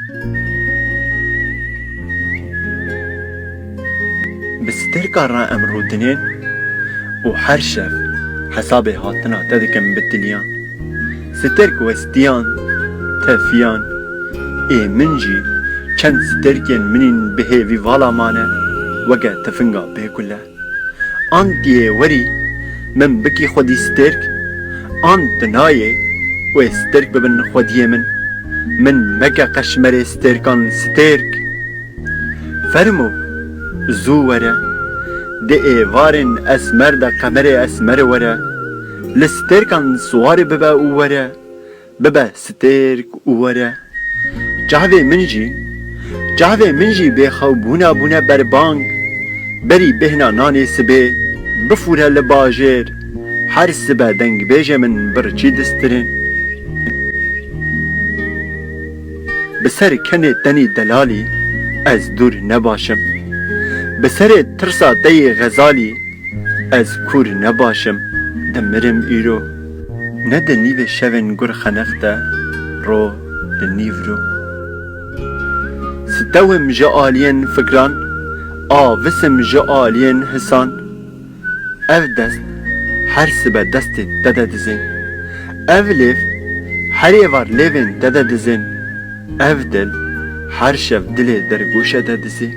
Bi stêrka re em rûdinên û her şev hesabê hatina te dikim bi diliyan. Stêrk westiyan, tefiyan, ê min jî çend stêrkên minîn bi hêvî vala mane, weke tifinga bêkule. An tu yê werî min bikî xwedî stêrk, an tu nayê wê stêrk bibin xwediyê min. Min meke qeşmerê stêrkan stêrk. Fermo zû were, di êvarên esmer de qemerê esmer were, li stêrkan siwarê bibe û were, bibe stêrk û were. Cihevê min jî bêxewbûna bûne berbang, berî bêhna nanê sibê, bifûre li bajêr, her sibe dengbêjê min birçî distirin. Bi ser kenê tenî delalî, ez dûr nebaşim. Bi serê tirsa deyê xezalî, ez kûr nebaşim, dimirim îro. Ne di nîvê şevên gur xeneq de, ro di nîv ro. Stewim ji aliyên fikran, avisim ji aliyên hisan. Ev dest her sibe destê te de dizin. Ev lêv her êvar lêvên te de dizin. Ev dil her şev dilê dergûşe de dizî.